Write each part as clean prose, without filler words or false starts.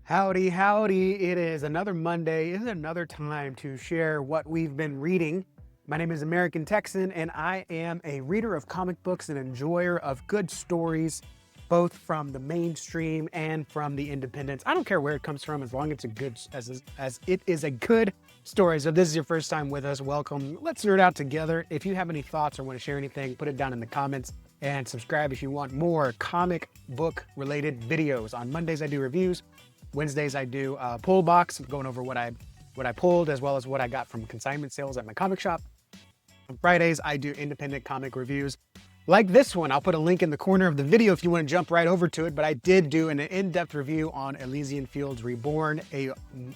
Howdy, howdy. It is another Monday. It is another time to share what we've been reading. My name is American Texan, and I am a reader of comic books and enjoyer of good stories, both from the mainstream and from the independents. I don't care where it comes from, as long as it's a good as it is a good story. So if this is your first time with us, welcome. Let's nerd out together. If you have any thoughts or want to share anything, put it down in the comments and subscribe if you want more comic book related videos. On Mondays, I do reviews. Wednesdays I do a pull box, going over what I pulled as well as what I got from consignment sales at my comic shop. On Fridays I do independent comic reviews like this one. I'll put a link in the corner of the video if you want to jump right over to it, but I did do an in-depth review on Elysian Fields Reborn, a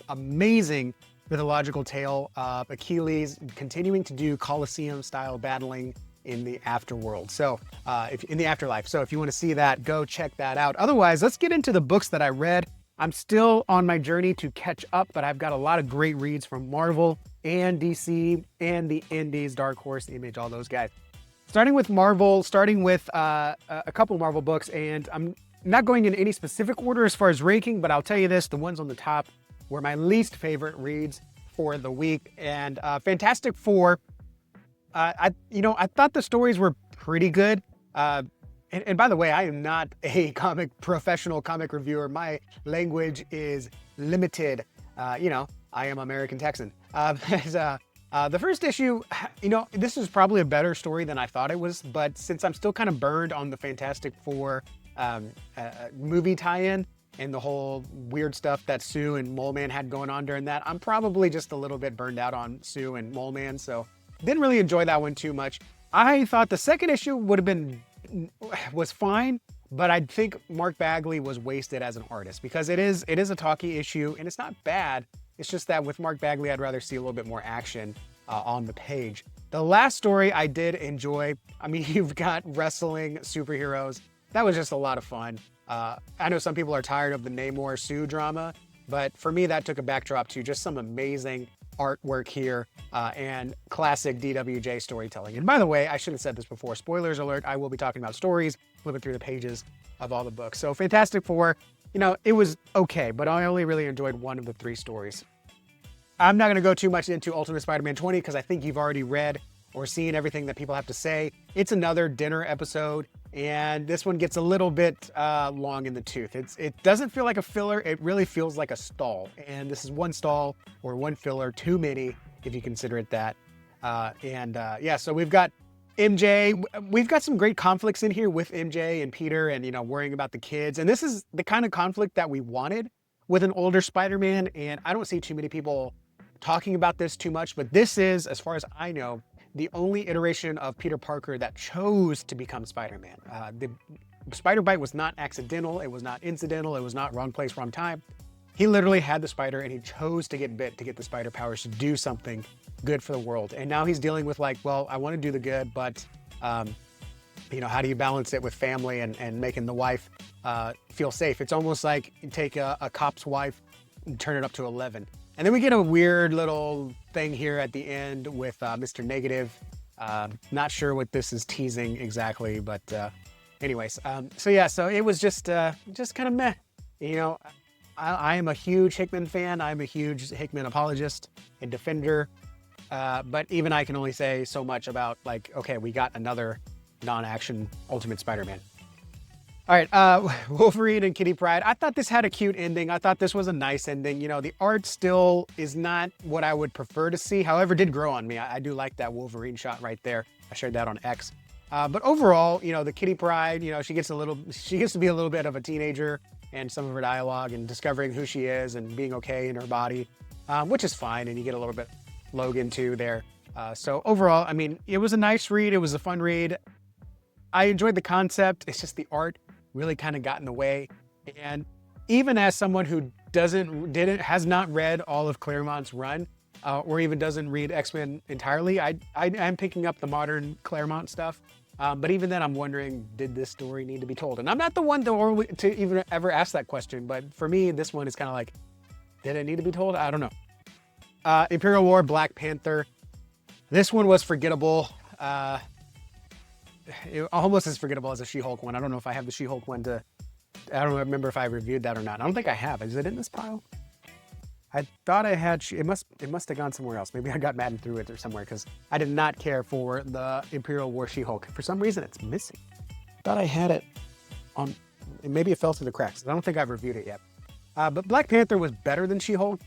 amazing mythological tale of Achilles continuing to do Colosseum style battling in the afterworld. So if in the afterlife. So if you want to see that, go check that out. Otherwise, let's get into the books that I read. I'm still on my journey to catch up, but I've got a lot of great reads from Marvel and DC and the Indies, Dark Horse, Image, all those guys. Starting with Marvel, starting with a couple Marvel books, and I'm not going in any specific order as far as ranking, but I'll tell you this, the ones on the top were my least favorite reads for the week. And Fantastic Four, I thought the stories were pretty good. And by the way, I am not a professional comic reviewer. My language is limited. I am American Texan. The first issue, this is probably a better story than I thought it was. But since I'm still kind of burned on the Fantastic Four movie tie-in and the whole weird stuff that Sue and Mole Man had going on during that, I'm probably just a little bit burned out on Sue and Mole Man. So didn't really enjoy that one too much. I thought the second issue was fine, but I think Mark Bagley was wasted as an artist because it is a talky issue and it's not bad. It's just that with Mark Bagley, I'd rather see a little bit more action on the page. The last story I did enjoy. I mean, you've got wrestling superheroes. That was just a lot of fun. I know some people are tired of the Namor Sue drama, but for me, that took a backdrop to just some amazing artwork here and classic DWJ storytelling. And by the way, I should have said this before, spoilers alert, I will be talking about stories, flipping through the pages of all the books. So Fantastic Four, it was okay, but I only really enjoyed one of the three stories. I'm not going to go too much into Ultimate Spider-Man 20 because I think you've already read or seen everything that people have to say. It's another dinner episode, and this one gets a little bit long in the tooth. It doesn't feel like a filler, it really feels like a stall. And this is one stall or one filler too many, if you consider it that. So we've got MJ. We've got some great conflicts in here with MJ and Peter and, worrying about the kids. And this is the kind of conflict that we wanted with an older Spider-Man. And I don't see too many people talking about this too much, but this is, as far as I know, the only iteration of Peter Parker that chose to become Spider-Man. The spider bite was not accidental, it was not incidental, it was not wrong place, wrong time. He literally had the spider and he chose to get bit to get the spider powers to do something good for the world. And now he's dealing with I want to do the good, but how do you balance it with family and making the wife feel safe? It's almost like you take a cop's wife and turn it up to 11. And then we get a weird little thing here at the end with Mr. Negative. Not sure what this is teasing exactly, but anyways. So it was just kind of meh. I am a huge Hickman fan. I'm a huge Hickman apologist and defender. But even I can only say so much about okay, we got another non-action Ultimate Spider-Man. All right, Wolverine and Kitty Pryde. I thought this had a cute ending. I thought this was a nice ending. The art still is not what I would prefer to see. However, it did grow on me. I do like that Wolverine shot right there. I shared that on X. But overall, the Kitty Pryde, she gets to be a little bit of a teenager and some of her dialogue and discovering who she is and being okay in her body, which is fine. And you get a little bit Logan too there. So overall, I mean, it was a nice read. It was a fun read. I enjoyed the concept. It's just the art really kind of got in the way. And even as someone who has not read all of Claremont's run, or even doesn't read X-Men entirely, I am picking up the modern Claremont stuff. But even then, I'm wondering, did this story need to be told? And I'm not the one to even ever ask that question. But for me, this one is kind of like, did it need to be told? I don't know. Imperial War, Black Panther. This one was forgettable. Almost as forgettable as a She-Hulk one. I don't know if I have the She-Hulk one to I don't remember if I reviewed that or not. I don't think I have. Is it in this pile? I thought I had, it must have gone somewhere else. Maybe I got mad and threw it or somewhere because I did not care for the Imperial War She-Hulk. For some reason, it's missing. I thought I had it on, maybe it fell through the cracks. I don't think I've reviewed it yet. But Black Panther was better than She-Hulk.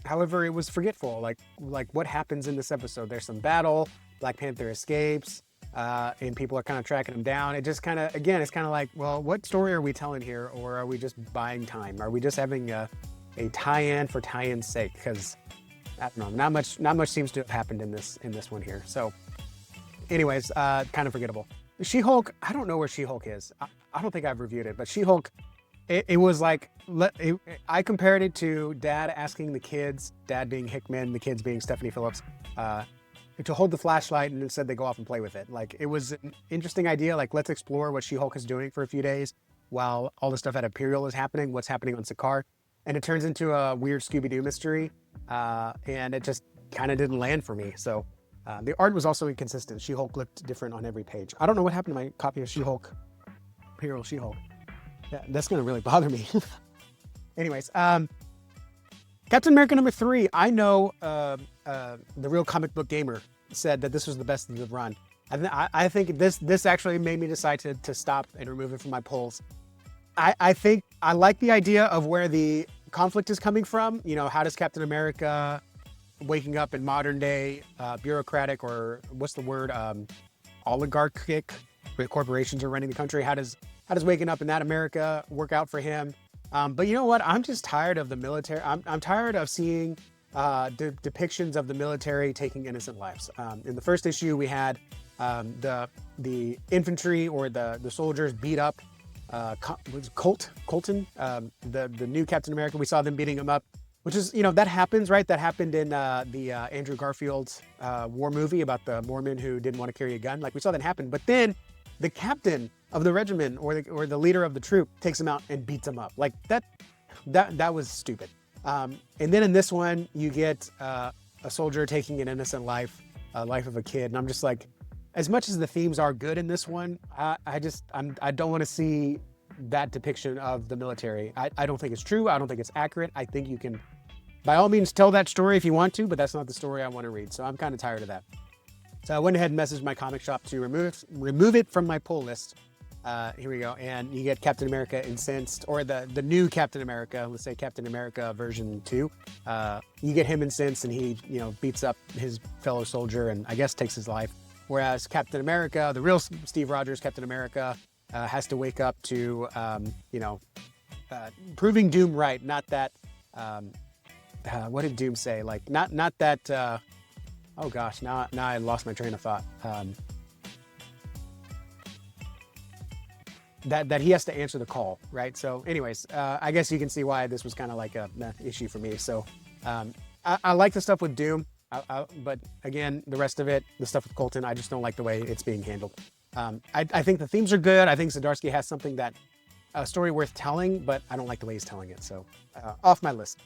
However, it was forgetful. Like what happens in this episode? There's some battle, Black Panther escapes, and people are kind of tracking him down. It just kind of, again, it's kind of like, well, what story are we telling here? Or are we just buying time? Are we just having a tie-in for tie-in's sake? Because I don't know, not much seems to have happened in this one here. So anyways, kind of forgettable. She-Hulk, I don't know where She-Hulk is. I don't think I've reviewed it, but She-Hulk, it was like, I compared it to Dad asking the kids, Dad being Hickman, the kids being Stephanie Phillips, to hold the flashlight, and instead they go off and play with it. Like, it was an interesting idea. Like, let's explore what She-Hulk is doing for a few days while all the stuff at Imperial is happening, what's happening on Sakaar. And it turns into a weird Scooby-Doo mystery, and it just kind of didn't land for me. So the art was also inconsistent. She-Hulk looked different on every page. I don't know what happened to my copy of She-Hulk, Imperial She-Hulk. Yeah, that's going to really bother me. Anyways, Captain America #3. I know the real comic book gamer said that this was the best of the run. I think this actually made me decide to stop and remove it from my polls. I think I like the idea of where the conflict is coming from. You know, how does Captain America waking up in modern day bureaucratic, or what's the word, oligarchic, where corporations are running the country? How does waking up in that America work out for him? But you know what? I'm just tired of the military. I'm tired of seeing depictions of the military taking innocent lives. In the first issue, we had the infantry or the soldiers beat up Colton, the new Captain America. We saw them beating him up, which is, you know, that happens, right? That happened in the Andrew Garfield's war movie about the Mormon who didn't want to carry a gun. Like, we saw that happen. But then the captain of the regiment or the leader of the troop takes him out and beats him up. Like, that was stupid. And then in this one, you get a soldier taking an innocent life, life of a kid. And I'm just like, as much as the themes are good in this one, I don't want to see that depiction of the military. I don't think it's true. I don't think it's accurate. I think you can, by all means, tell that story if you want to, but that's not the story I want to read. So I'm kind of tired of that. So I went ahead and messaged my comic shop to remove it from my pull list. Here we go. And you get Captain America Incensed, or the new Captain America, let's say Captain America version 2. You get him incensed, and he, you know, beats up his fellow soldier and I guess takes his life. Whereas Captain America, the real Steve Rogers Captain America, has to wake up to, you know, proving Doom right. Not that, what did Doom say? Like, not that, oh gosh, now I lost my train of thought. That he has to answer the call, right? So anyways, I guess you can see why this was kind of like a issue for me. So I like the stuff with Doom. But again, the rest of it, the stuff with Colton, I just don't like the way it's being handled. I think the themes are good. I think Zdarsky has something that, a story worth telling, but I don't like the way he's telling it. So off my list.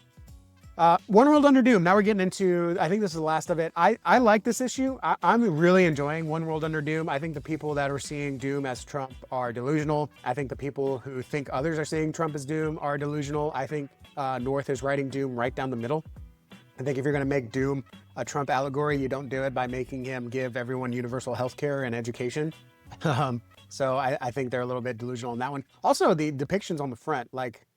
One World Under Doom. Now we're getting into, I think this is the last of it. I like this issue. I'm really enjoying One World Under Doom. I think the people that are seeing Doom as Trump are delusional. I think the people who think others are seeing Trump as Doom are delusional. I think North is writing Doom right down the middle. I think if you're going to make Doom a Trump allegory, you don't do it by making him give everyone universal health care and education. So I think they're a little bit delusional in that one. Also, the depictions on the front, like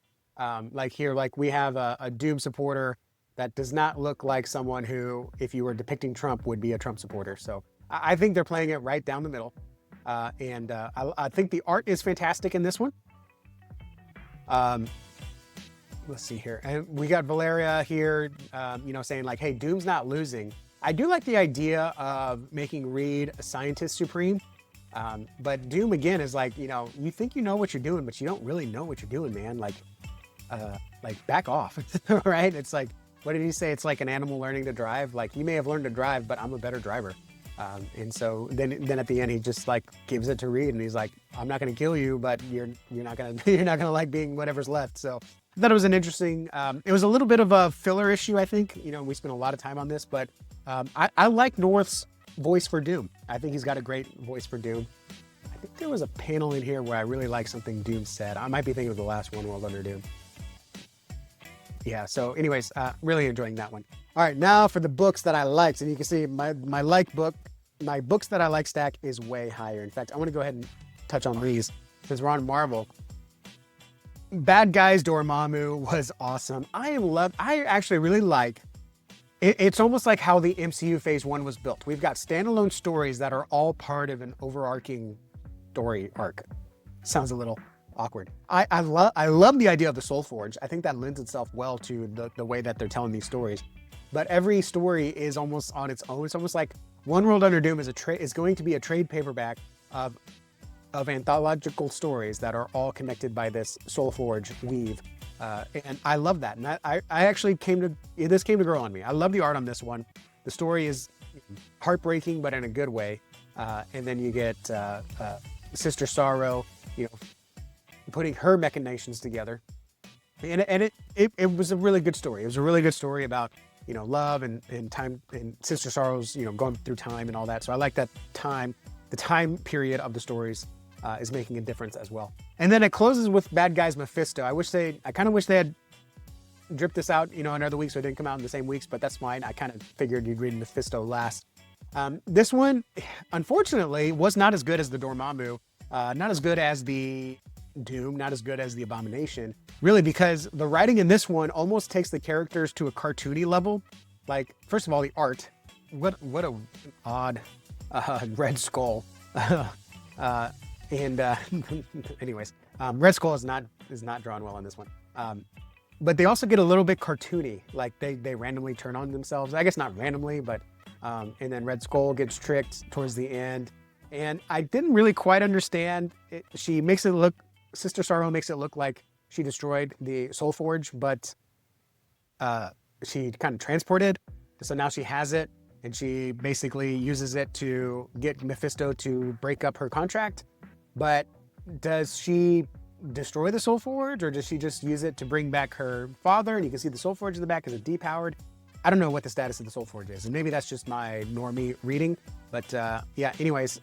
here, like we have a Doom supporter that does not look like someone who, if you were depicting Trump, would be a Trump supporter. So I think they're playing it right down the middle. And I think the art is fantastic in this one. Let's see here. And we got Valeria here, you know, saying like, hey, Doom's not losing. I do like the idea of making Reed a scientist supreme. But Doom, again, is like, you know, you think you know what you're doing, but you don't really know what you're doing, man. Like back off, right? It's like, what did he say? It's like an animal learning to drive. Like, you may have learned to drive, but I'm a better driver. And so then at the end, he just like gives it to Reed, and he's like, I'm not going to kill you, but you're not going to like being whatever's left. So I thought it was an interesting, it was a little bit of a filler issue, I think. You know, we spent a lot of time on this, but I like North's voice for Doom. I think he's got a great voice for Doom. I think there was a panel in here where I really liked something Doom said. I might be thinking of the last One World Under Doom. Yeah, so anyways, really enjoying that one. All right, now for the books that I liked. And you can see my books that I like stack is way higher. In fact, I want to go ahead and touch on these since we're on Marvel. Bad Guys Dormammu was awesome. I actually really like it's almost like how the MCU Phase 1 was built. We've got standalone stories that are all part of an overarching story arc. Sounds a little awkward. I love the idea of the Soul Forge. I think that lends itself well to the way that they're telling these stories. But every story is almost on its own. It's almost like One World Under Doom is going to be a trade paperback of anthological stories that are all connected by this Soul Forge weave. And I love that. And I actually this came to grow on me. I love the art on this one. The story is heartbreaking, but in a good way. And then you get Sister Sorrow, putting her machinations together. And it was a really good story. It was a really good story about, love and time and Sister Sorrow's, going through time and all that. So I like that the time period of the stories is making a difference as well. And then it closes with Bad Guys Mephisto. I kind of wish they had dripped this out, in other weeks so it didn't come out in the same weeks, but that's fine. I kind of figured you'd read Mephisto last. This one, unfortunately, was not as good as the Dormammu, not as good as the Doom, not as good as the Abomination, really, because the writing in this one almost takes the characters to a cartoony level. Like, first of all, the art, what a odd Red Skull. Anyways, Red Skull is not drawn well in this one. But they also get a little bit cartoony, like they randomly turn on themselves. I guess not randomly, but and then Red Skull gets tricked towards the end. And I didn't really quite understand it. Sister Sorrow makes it look like she destroyed the Soul Forge, but she kind of transported. So now she has it, and she basically uses it to get Mephisto to break up her contract. But does she destroy the Soul Forge, or does she just use it to bring back her father? And you can see the Soul Forge in the back. Is it depowered? I don't know what the status of the Soul Forge is, and maybe that's just my normie reading. But yeah, anyways,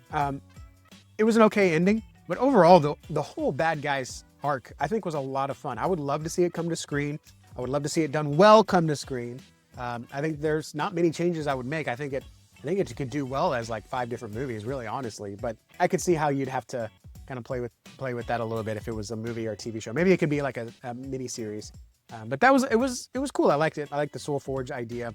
it was an okay ending. But overall, the whole Bad Guys arc, I think, was a lot of fun. I would love to see it come to screen. I would love to see it done well come to screen. I think there's not many changes I would make. I think it could do well as like 5 different movies, really, honestly. But I could see how you'd have to kind of play with that a little bit if it was a movie or a TV show. Maybe it could be like a mini series. But it was cool. I liked it. I liked the Soul Forge idea.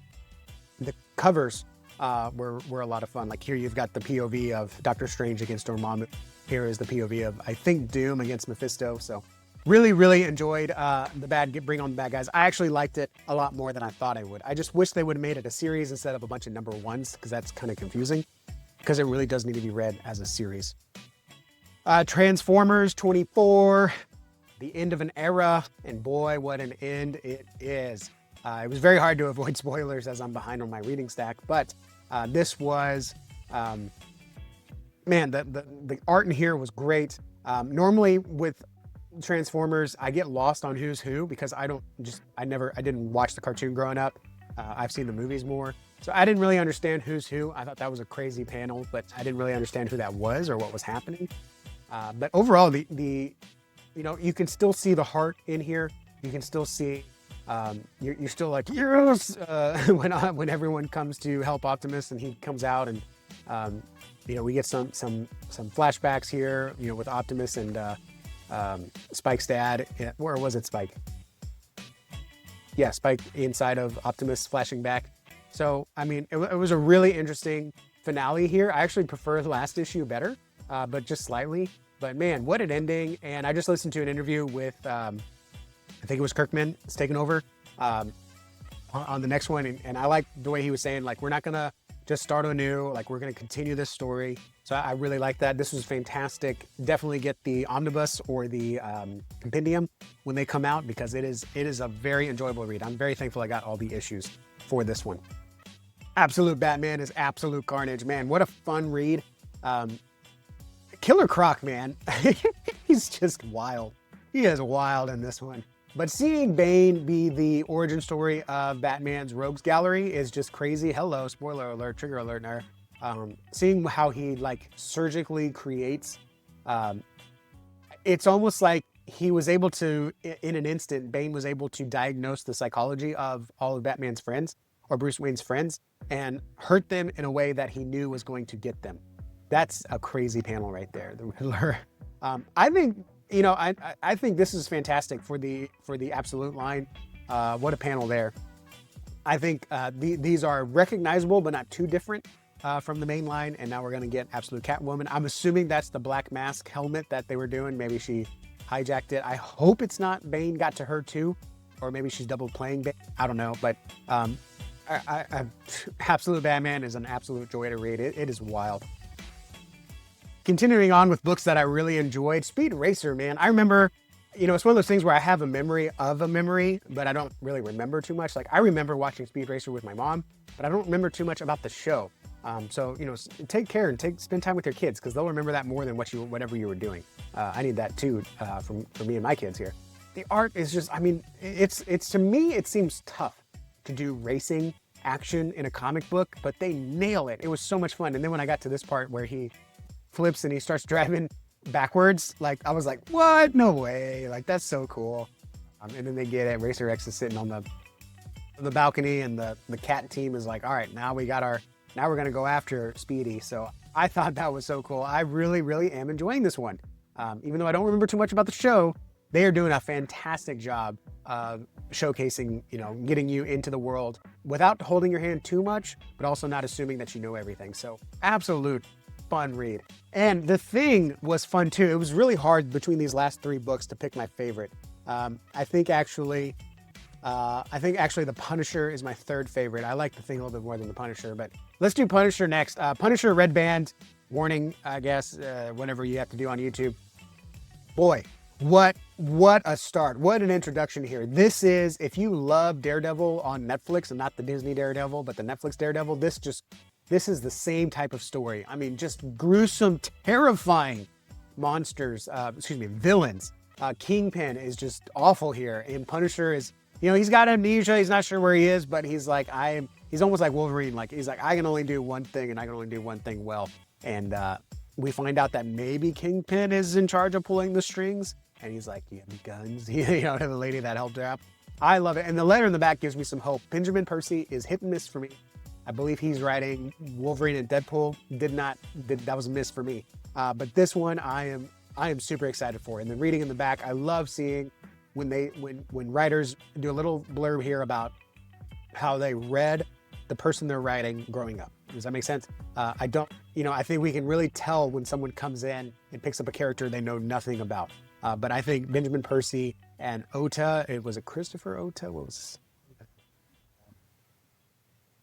The covers were a lot of fun. Like here, you've got the POV of Doctor Strange against Dormammu. Here is the POV of, I think, Doom against Mephisto. So really, really enjoyed Bring On the Bad Guys. I actually liked it a lot more than I thought I would. I just wish they would have made it a series instead of a bunch of number ones, because that's kind of confusing, because it really does need to be read as a series. Transformers 24, the end of an era, and boy, what an end it is. It was very hard to avoid spoilers as I'm behind on my reading stack, but this was, man, the art in here was great. Normally with Transformers, I get lost on who's who because I didn't watch the cartoon growing up. I've seen the movies more, so I didn't really understand who's who. I thought that was a crazy panel, but I didn't really understand who that was or what was happening. But overall, you can still see the heart in here. You can still see, you're still like, yes, when everyone comes to help Optimus and he comes out, and we get some flashbacks here, with Optimus and Spike's dad. Where was it, Spike? Yeah, Spike inside of Optimus flashing back. So, I mean, it was a really interesting finale here. I actually prefer the last issue better, but just slightly. But man, what an ending. And I just listened to an interview with, I think it was Kirkman, it's taken over on the next one. And I like the way he was saying, like, we're not going to just start anew, like we're going to continue this story. So I really like that. This was fantastic. Definitely get the omnibus or the compendium when they come out, because it is a very enjoyable read. I'm very thankful I got all the issues for this one. Absolute Batman is absolute carnage, man. What a fun read. Killer Croc, man, he's just wild. He is wild in this one. But seeing Bane be the origin story of Batman's rogues gallery is just crazy. Hello, spoiler alert, trigger alert there. Seeing how he like surgically creates It's almost like he was able to, in an instant, Bane was able to diagnose the psychology of all of Batman's friends or Bruce Wayne's friends and hurt them in a way that he knew was going to get them. That's a crazy panel right there, the Riddler. I think, I think this is fantastic for the Absolute line. What a panel there. I think these are recognizable, but not too different from the main line. And now we're going to get Absolute Catwoman. I'm assuming that's the black mask helmet that they were doing. Maybe she hijacked it. I hope it's not Bane got to her too, or maybe she's double playing Bane. I don't know, but Absolute Batman is an absolute joy to read. It is wild. Continuing on with books that I really enjoyed, Speed Racer, man. I remember, it's one of those things where I have a memory of a memory, but I don't really remember too much. Like, I remember watching Speed Racer with my mom, but I don't remember too much about the show. So, take care and spend time with your kids, because they'll remember that more than whatever you were doing. I need that too, for me and my kids here. The art is just, it's to me, it seems tough to do racing action in a comic book, but they nail it. It was so much fun. And then when I got to this part where he flips and he starts driving backwards, like, I was like, what? No way. Like, that's so cool. And then they get it. Racer X is sitting on the balcony, and the cat team is like, all right, now we're going to go after Speedy. So I thought that was so cool. I really, really am enjoying this one. Even though I don't remember too much about the show, they are doing a fantastic job of showcasing, getting you into the world without holding your hand too much, but also not assuming that you know everything. So absolute fun read. And The Thing was fun too. It was really hard between these last 3 books to pick my favorite. I think actually The Punisher is my 3rd favorite. I like The Thing a little bit more than The Punisher, but let's do Punisher next. Punisher Red Band, warning, I guess, whatever you have to do on YouTube. Boy, what a start. What an introduction here. This is, if you love Daredevil on Netflix, and not the Disney Daredevil, but the Netflix Daredevil, this is the same type of story. I mean, just gruesome, terrifying monsters, villains. Kingpin is just awful here. And Punisher is, he's got amnesia. He's not sure where he is, but he's like, he's almost like Wolverine. Like, he's like, I can only do one thing, and I can only do one thing well. And we find out that maybe Kingpin is in charge of pulling the strings. And he's like, you have guns? The lady that helped her out. I love it. And the letter in the back gives me some hope. Benjamin Percy is hit and miss for me. I believe he's writing Wolverine and Deadpool. That was a miss for me. But this one I am super excited for. And the reading in the back, I love seeing when writers do a little blurb here about how they read the person they're writing growing up. Does that make sense? I think we can really tell when someone comes in and picks up a character they know nothing about. But I think Benjamin Percy and Ota, was it Christopher Ota? What was,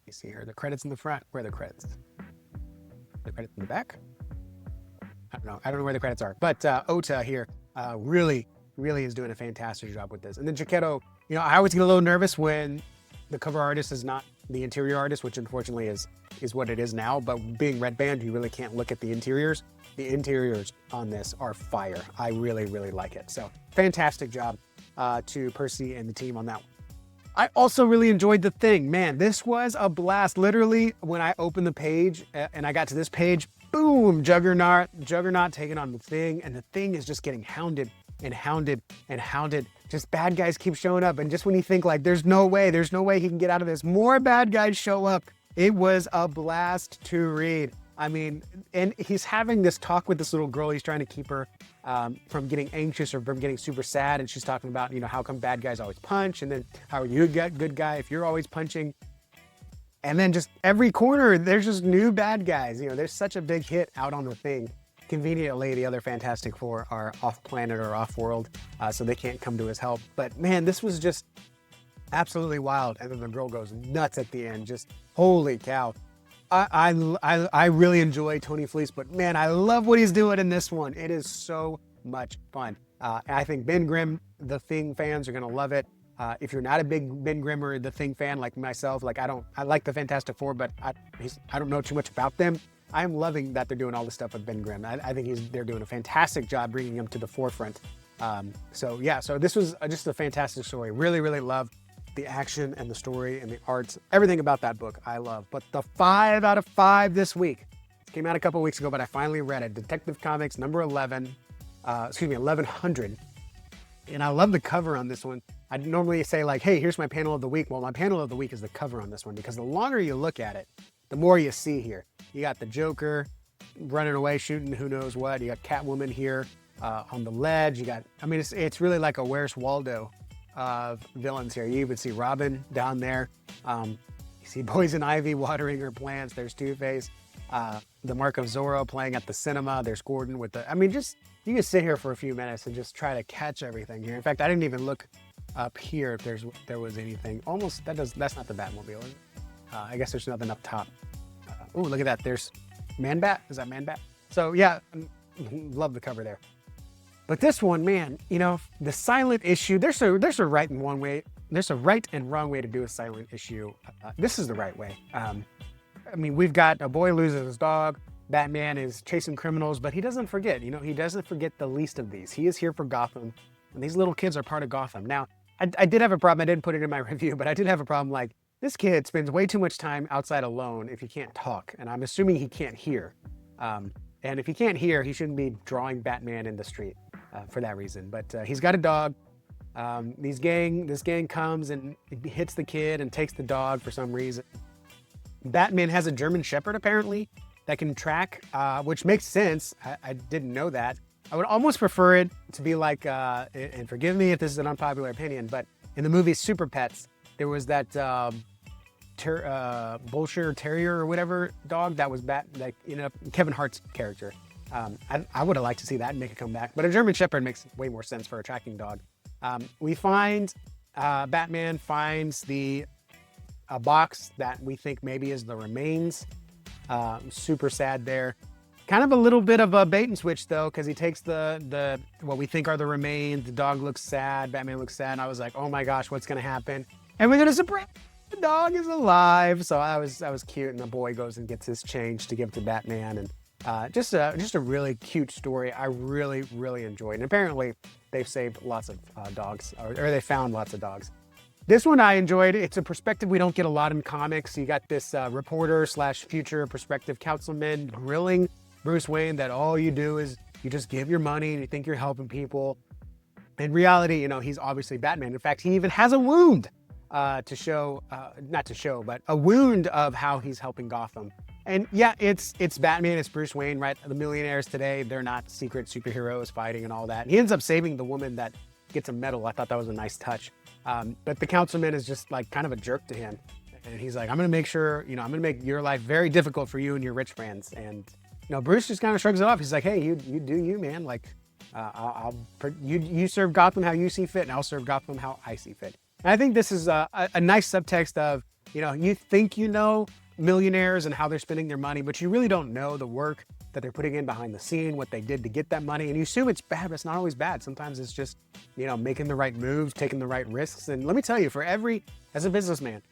you see here, the credits in the front. Where are the credits? The credits in the back? I don't know where the credits are. But Ota here really is doing a fantastic job with this. And then Giacchetto, I always get a little nervous when the cover artist is not the interior artist, which unfortunately is what it is now. But being Red Band, you really can't look at the interiors. The interiors on this are fire. I really, really like it. So fantastic job to Percy and the team on that one. I also really enjoyed The Thing. Man, this was a blast. Literally, when I opened the page and I got to this page, boom, Juggernaut taking on The Thing, and The Thing is just getting hounded and hounded and hounded. Just bad guys keep showing up, and just when you think like there's no way he can get out of this, more bad guys show up. It was a blast to read. I mean, and he's having this talk with this little girl. He's trying to keep her from getting anxious or from getting super sad. And she's talking about, how come bad guys always punch? And then how are you a good guy if you're always punching? And then just every corner, there's just new bad guys. There's such a big hit out on The Thing. Conveniently, the other Fantastic Four are off planet or off world, so they can't come to his help. But man, this was just absolutely wild. And then the girl goes nuts at the end. Just holy cow. I really enjoy Tony Fleece, but man, I love what he's doing in this one. It is so much fun. I think Ben Grimm, The Thing fans are gonna love it. If you're not a big Ben Grimm or The Thing fan like myself, I like the Fantastic Four, but I don't know too much about them. I'm loving that they're doing all this stuff with Ben Grimm. I think they're doing a fantastic job bringing him to the forefront. So this was just a fantastic story. Really, really love the action and the story and the arts, everything about that book I love. But the 5 out of 5 this week It came out a couple weeks ago, but I finally read it. Detective Comics number 1100. And I love the cover on this one. I normally say like, hey, here's my panel of the week. Well, my panel of the week is the cover on this one, because the longer you look at it, the more you see here. You got the Joker running away, shooting who knows what. You got Catwoman here on the ledge. You got, I mean, it's really like a Where's Waldo of villains here. You even see Robin down there. You see Poison Ivy watering her plants. There's Two-Face. The Mark of Zorro playing at the cinema. There's Gordon with the, I mean, just, you can sit here for a few minutes and just try to catch everything here. In fact, I didn't even look up here if there was anything. Almost, that's not the Batmobile, is it? I guess there's nothing up top. Oh, look at that. There's Man-Bat. Is that Man-Bat? So yeah, love the cover there. But this one, man, you know, the silent issue, there's a right and wrong way. There's a right and wrong way to do a silent issue. This is the right way. I mean, we've got a boy loses his dog. Batman is chasing criminals, but he doesn't forget, you know, he doesn't forget the least of these. He is here for Gotham, and these little kids are part of Gotham. Now, I did have a problem. I didn't put it in my review, but I did have a problem. Like, this kid spends way too much time outside alone if he can't talk, and I'm assuming he can't hear. And if he can't hear, he shouldn't be drawing Batman in the street for that reason. But he's got a dog. This gang comes and hits the kid and takes the dog for some reason. Batman has a German Shepherd, apparently, that can track, which makes sense. I didn't know that. I would almost prefer it to be like, and forgive me if this is an unpopular opinion, but in the movie Super Pets, there was that Bolshire Terrier or whatever dog that was Kevin Hart's character. I would have liked to see that and make it come back, but a German Shepherd makes way more sense for a tracking dog. We find, Batman finds a box that we think maybe is the remains. Super sad there. Kind of a little bit of a bait and switch though, because he takes the what we think are the remains. The dog looks sad. Batman looks sad. And I was like, oh my gosh, what's gonna happen? And we're gonna surprise the dog is alive. So that was cute. And the boy goes and gets his change to give to Batman, and just a really cute story. I really enjoyed. And apparently they've saved lots of dogs, or they found lots of dogs. This one I enjoyed. It's a perspective we don't get a lot in comics. You got this reporter / future perspective councilman grilling Bruce Wayne that all you do is you just give your money and you think you're helping people. In reality, you know, he's obviously Batman. In fact, he even has a wound not to show, but a wound of how he's helping Gotham. And yeah, it's Batman, it's Bruce Wayne, right? The millionaires today, they're not secret superheroes fighting and all that. And he ends up saving the woman that gets a medal. I thought that was a nice touch. But the councilman is just like kind of a jerk to him. And he's like, I'm going to make sure, you know, I'm going to make your life very difficult for you and your rich friends. And, you know, Bruce just kind of shrugs it off. He's like, hey, you do you, man. Like, you serve Gotham how you see fit, and I'll serve Gotham how I see fit. And I think this is a nice subtext of, you know, you think you know millionaires and how they're spending their money, but you really don't know the work that they're putting in behind the scene, what they did to get that money. And you assume it's bad, but it's not always bad. Sometimes it's just, you know, making the right moves, taking the right risks. And let me tell you, as a businessman,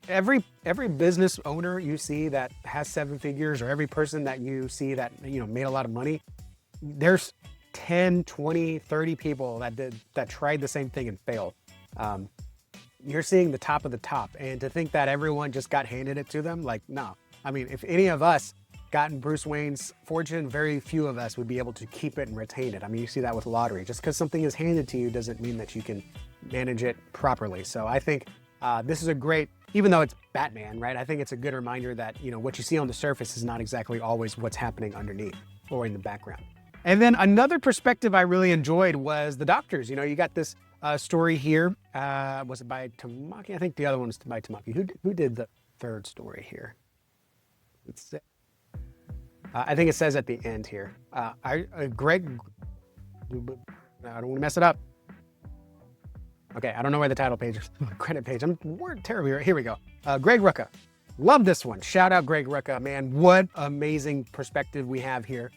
every business owner you see that has 7 figures, or every person that you see that, you know, made a lot of money, there's 10, 20, 30 people that tried the same thing and failed. You're seeing the top of the top. And to think that everyone just got handed it to them, like, no. I mean, if any of us gotten Bruce Wayne's fortune, very few of us would be able to keep it and retain it. I mean, you see that with lottery. Just because something is handed to you doesn't mean that you can manage it properly. So I think this is a great, even though it's Batman, right? I think it's a good reminder that, you know, what you see on the surface is not exactly always what's happening underneath or in the background. And then another perspective I really enjoyed was the doctors. You know, you got this story here. Was it by Tamaki? I think the other one was by Tamaki. Who did the third story here? Let's see. I think it says at the end here. Greg, I don't want to mess it up. Okay, I don't know where the title page is. Credit page. I'm terrible here. Here we go. Greg Rucka. Love this one. Shout out Greg Rucka, man. What amazing perspective we have here.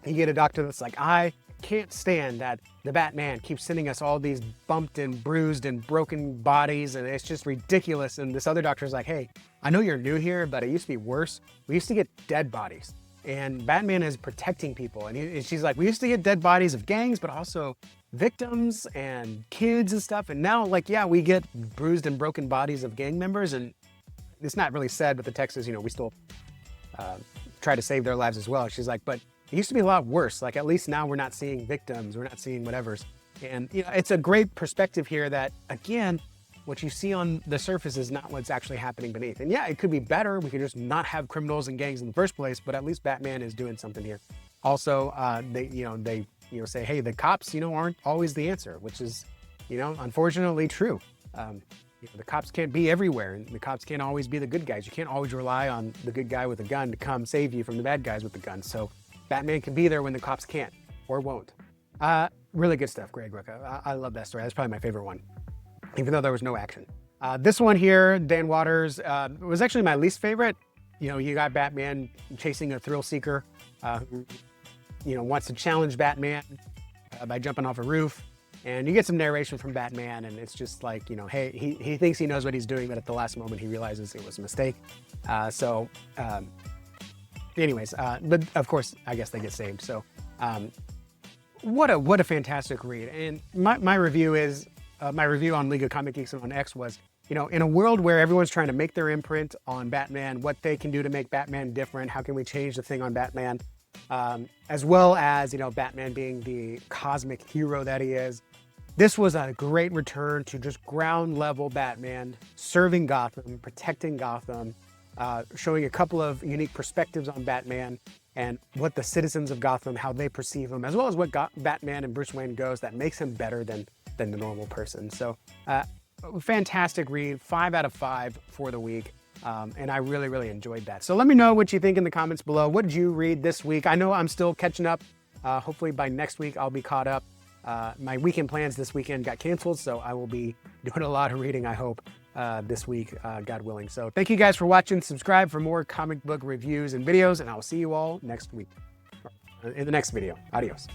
You get a doctor that's like, I can't stand that the Batman keeps sending us all these bumped and bruised and broken bodies, and it's just ridiculous. And this other doctor's like, hey, I know you're new here, but it used to be worse. We used to get dead bodies, and Batman is protecting people. And she's like, we used to get dead bodies of gangs, but also victims and kids and stuff. And now, like, yeah, we get bruised and broken bodies of gang members. And it's not really said, but the text is, you know, we still try to save their lives as well. She's like, but it used to be a lot worse. Like, at least now we're not seeing victims, we're not seeing whatever's. And you know, it's a great perspective here that, again, what you see on the surface is not what's actually happening beneath. And yeah, it could be better. We could just not have criminals and gangs in the first place, but at least Batman is doing something here. Also, they say, hey, the cops, aren't always the answer, which is, unfortunately true. The cops can't be everywhere, and the cops can't always be the good guys. You can't always rely on the good guy with a gun to come save you from the bad guys with the gun. So Batman can be there when the cops can't or won't. Really good stuff, Greg Rucka. I love that story. That's probably my favorite one, even though there was no action. This one here, Dan Waters, was actually my least favorite. You got Batman chasing a thrill seeker who, wants to challenge Batman by jumping off a roof. And you get some narration from Batman, and it's just like, hey, he thinks he knows what he's doing, but at the last moment he realizes it was a mistake. Anyways, but of course, I guess they get saved. So what a fantastic read. And my review is, my review on League of Comic Geeks and on X was, in a world where everyone's trying to make their imprint on Batman, what they can do to make Batman different, how can we change the thing on Batman, as well as, Batman being the cosmic hero that he is. This was a great return to just ground level Batman, serving Gotham, protecting Gotham, showing a couple of unique perspectives on Batman and what the citizens of Gotham, how they perceive him, as well as what Batman and Bruce Wayne goes that makes him better than the normal person. So fantastic read, 5 out of 5 for the week. And I really, really enjoyed that. So let me know what you think in the comments below. What did you read this week? I know I'm still catching up. Hopefully by next week, I'll be caught up. My weekend plans this weekend got canceled, so I will be doing a lot of reading, I hope, this week, God willing. So thank you guys for watching. Subscribe for more comic book reviews and videos, and I will see you all next week in the next video. Adios.